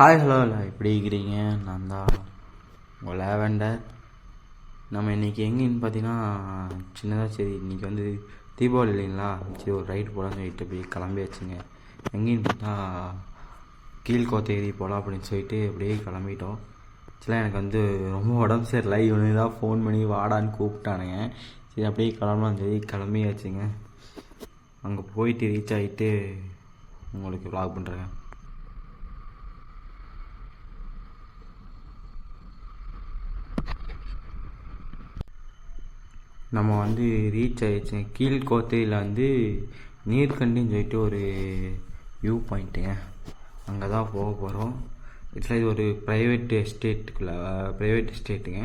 Hi hello இல்லை எப்படி இருக்கிறீங்க? நான் தான் உங்கள் லேவண்டர். நம்ம இன்றைக்கி எங்கேன்னு பார்த்தீங்கன்னா சின்னதாக சரி இன்றைக்கி வந்து தீபாவளி இல்லைங்களா, சரி ஒரு ரைடு போகலான்னு சொல்லிட்டு போய் கிளம்பியாச்சுங்க. எங்கேன்னு பார்த்தா கீழ்கோத்தகிரி போகலாம் அப்படின்னு சொல்லிட்டு அப்படியே கிளம்பிட்டோம். ஆக்சுவலாக எனக்கு வந்து ரொம்ப உடம்பு சரியில்லை, இவனு தான் ஃபோன் பண்ணி வாடான்னு கூப்பிட்டானுங்க. சரி அப்படியே கிளம்பலாம் சரி கிளம்பியாச்சுங்க. அங்கே போயிட்டு ரீச் ஆகிட்டு உங்களுக்கு வ்ளாக் பண்ணுறேங்க. நம்ம வந்து ரீச் ஆகிடுச்சுங்க. கீழ்கோத்தையில் வந்து நீர்கண்டின்னு சொல்லிட்டு ஒரு வியூ பாயிண்ட்டுங்க, அங்கே தான் போக போகிறோம். ஆக்சுவலாக இது ஒரு ப்ரைவேட் எஸ்டேட்டுங்க.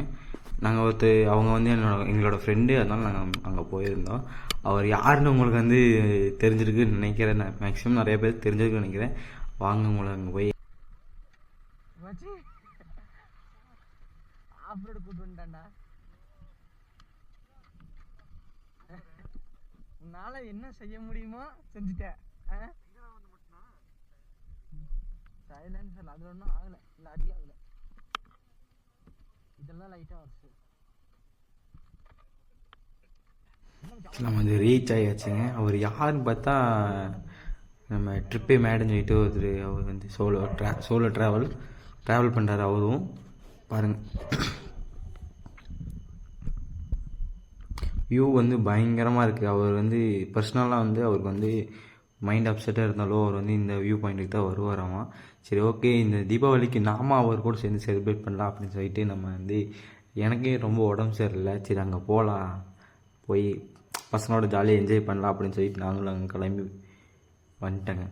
நாங்கள் அவங்க வந்து எங்களோட ஃப்ரெண்டு, அதனால் நாங்கள் அங்கே போயிருந்தோம். அவர் யாருன்னு உங்களுக்கு வந்து தெரிஞ்சிருக்குன்னு நினைக்கிறேன். நான் மேக்ஸிமம் நிறைய பேர் தெரிஞ்சிருக்குன்னு நினைக்கிறேன். வாங்க உங்களை அங்கே போய் உன்னால என்ன செய்ய முடியுமோ செஞ்சுட்டேன். சைலன்சர் அது ஒன்றும் ஆகலை, இல்லை அடி ஆகலை, இதெல்லாம் லைட்டாக வருது. நம்ம வந்து ரீச் ஆகியாச்சுங்க. அவர் யாருன்னு பார்த்தா நம்ம ட்ரிப்பே மேடுன்னு சொல்லிட்டு ஒருத்தர், அவர் வந்து சோலோ ட்ராவல் பண்ணுறாரு. அவரும் பாருங்கள், வியூ வந்து பயங்கரமாக இருக்குது. அவர் வந்து பர்சனலாக வந்து அவருக்கு வந்து மைண்ட் அப்செட்டாக இருந்தாலும் அவர் வந்து இந்த வியூ பாயிண்ட்டுக்கு தான் வருவாராமா. சரி ஓகே, இந்த தீபாவளிக்கு நாம அவர் கூட சேர்ந்து செலிப்ரேட் பண்ணலாம் அப்படின்னு சொல்லிட்டு நம்ம வந்து, எனக்கே ரொம்ப உடம்பு சரியில்லை, சரி அங்கே போகலாம், போய் பசங்களோட ஜாலியாக என்ஜாய் பண்ணலாம் அப்படின்னு சொல்லிட்டு நாங்களும் அங்கே கிளம்பி வந்துட்டேங்க.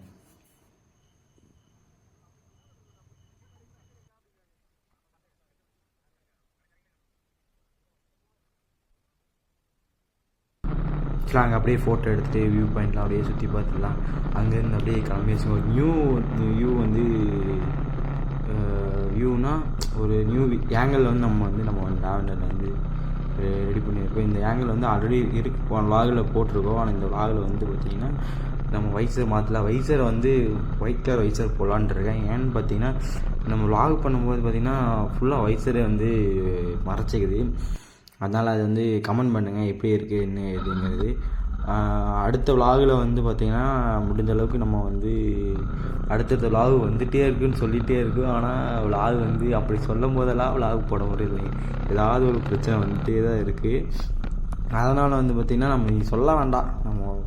அங்கே அப்படியே ஃபோட்டோ எடுத்துகிட்டு வியூ பாயிண்ட்லாம் அப்படியே சுற்றி பார்த்துடலாம். அங்கேருந்து அப்படியே கிளம்பி வச்சுக்கோ. வியூனா ஒரு நியூ ஆங்கிள் வந்து நம்ம லாவெண்டரில் வந்து ரெடி பண்ணியிருக்கோம். இந்த ஆங்கிள் வந்து ஆல்ரெடி இருக்கு, வ்ளாகில் போட்டிருக்கோம். ஆனால் இந்த வ்ளாகில் வந்து பார்த்திங்கன்னா நம்ம வைசர் மாற்றலாம். வைசரை வந்து ஒயிட் கலர் வைசர் போடலான்னு இருக்கேன். ஏன்னு பார்த்தீங்கன்னா நம்ம வ்ளாக் பண்ணும்போது பார்த்திங்கன்னா ஃபுல்லாக வைசரை வந்து மறைச்சிக்குது. அதனால் அது வந்து கமெண்ட் பண்ணுங்கள் எப்படி இருக்குது என்ன இதுங்கிறது. அடுத்த விலாகில் வந்து பார்த்திங்கன்னா முடிஞ்ச அளவுக்கு நம்ம வந்து அடுத்தடுத்த விலாகு வந்துகிட்டே இருக்குதுன்னு சொல்லிகிட்டே இருக்கும். ஆனால் விலாகு வந்து அப்படி சொல்லும் போதெல்லாம் விலாகு போட முடியலை, ஏதாவது ஒரு பிரச்சனை வந்துகிட்டே தான் இருக்குது. அதனால் வந்து பார்த்திங்கன்னா நம்ம நீ சொல்ல வேண்டாம், நம்ம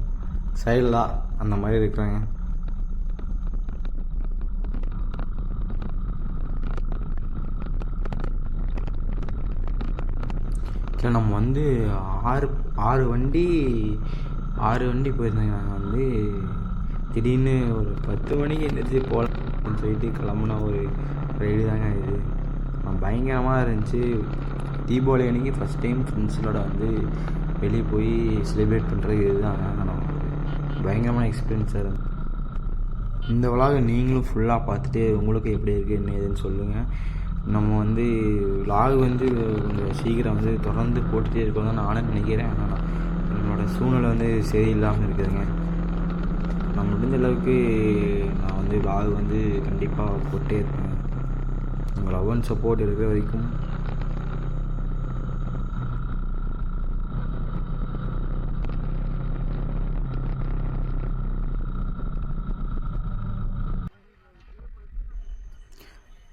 சைடில் தான் அந்த மாதிரி இருக்கிறாங்க. நம்ம வந்து ஆறு வண்டி போயிருந்தேங்க. நாங்கள் வந்து திடீர்னு ஒரு 10 மணிக்கு எழுந்திரிச்சு போகலாம் அப்படின்னு சொல்லிட்டு கிளம்புன ஒரு ரைடு தாங்க இது. பயங்கரமாக இருந்துச்சு. தீபாவளி அன்றைக்கி ஃபஸ்ட் டைம் ஃப்ரெண்ட்ஸோட வந்து வெளியே போய் செலிப்ரேட் பண்ணுறது இதுதாங்க. ஆனால் பயங்கரமான எக்ஸ்பீரியன்ஸாக இருந்துச்சு. இந்த விலாகை நீங்களும் ஃபுல்லாக பார்த்துட்டு உங்களுக்கு எப்படி இருக்குது என்ன ஏதுன்னு சொல்லுங்கள். நம்ம வந்து வ்ளாக் வந்து கொஞ்சம் சீக்கிரம் வந்து தொடர்ந்து போட்டுகிட்டே இருக்கோம் தான் நானும் நினைக்கிறேன். ஆனால் என்னோடய சூழ்நிலை வந்து சரியில்லாமல் இருக்குதுங்க. நான் முடிஞ்ச அளவுக்கு நான் வந்து வ்ளாக் வந்து கண்டிப்பாக போட்டே இருப்பேன். உங்கள் லவ் அண்ட் சப்போர்ட் இருக்கிற வரைக்கும்.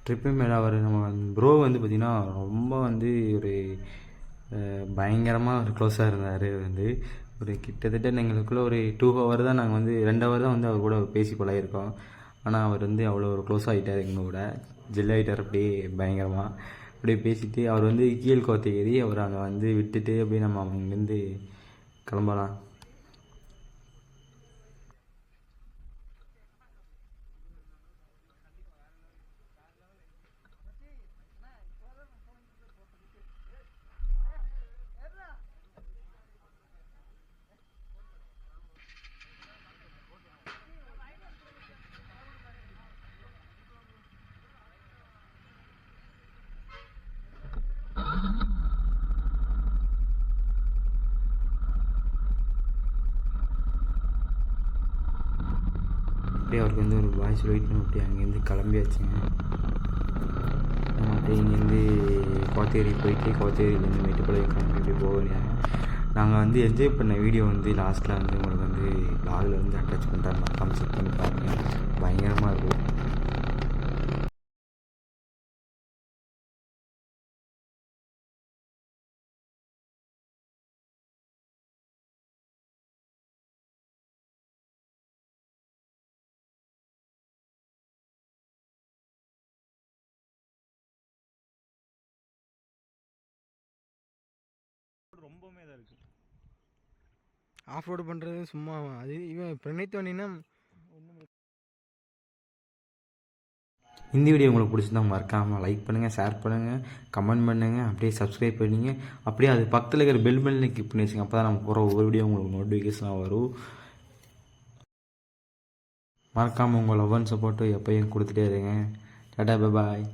ட்ரிப்பு மேலே அவர் நம்ம ப்ரோ வந்து பார்த்திங்கன்னா ரொம்ப வந்து ஒரு பயங்கரமாக ஒரு க்ளோஸாக இருந்தார். வந்து ஒரு கிட்டத்தட்ட எங்களுக்குள்ளே ஒரு 2 ஹவர் தான், நாங்கள் வந்து 2 ஹவர் தான் வந்து அவர் கூட பேசி பழகிருக்கோம். ஆனால் அவர் வந்து அவ்வளோ ஒரு க்ளோஸ் ஆகிட்டார், எங்கள் கூட ஜெல் ஆகிட்டார். அப்படியே பயங்கரமாக அப்படியே பேசிட்டு அவர் வந்து கீழ்கோத்தகிரி அவர் அங்கே வந்து விட்டுட்டு அப்படியே நம்ம அங்கேருந்து கிளம்பலாம். அப்படியே அவருக்கு வந்து ஒரு பாய் சொல்லிட்டு அப்படியே அங்கேருந்து கிளம்பியாச்சுங்க. நம்ம அப்படியே இங்கேருந்து கோத்தேரி போயிட்டு கோத்தேரியிலேருந்து மேட்டுப்பாளையம் கிளம்பி அப்படியே போக வேண்டியது. நாங்கள் வந்து என்ஜாய் பண்ண வீடியோ வந்து லாஸ்ட்டில் வந்து உங்களுக்கு வந்து லாகில் வந்து அட்டாச் பண்ணுறாங்க. மறக்காம செக் பண்ணி பாருங்கள், பயங்கரமாக இருக்கும். ரொம்பவுமே இதாக இருக்குது. ஆஃப் ரோடு பண்ணுறது சும்மா அது இவன் பிரணீத் வண்டினா இந்த வீடியோ உங்களுக்கு பிடிச்சிருந்தா மறக்காமல் லைக் பண்ணுங்கள், ஷேர் பண்ணுங்கள், கமெண்ட் பண்ணுங்கள், அப்படியே சப்ஸ்கிரைப் பண்ணிங்க. அப்படியே அது பக்கத்தில் இருக்கிற பெல் பட்டனை கிளிக் பண்ணி வச்சுங்க. அப்போ தான் நம்ம போகிற ஒவ்வொரு வீடியோ உங்களுக்கு நோட்டிஃபிகேஷனாக வரும். மறக்காமல் உங்கள் லவ் அண்ட் சப்போர்ட்டு எப்போயும் கொடுத்துட்டே இருங்க. Tata, bye bye.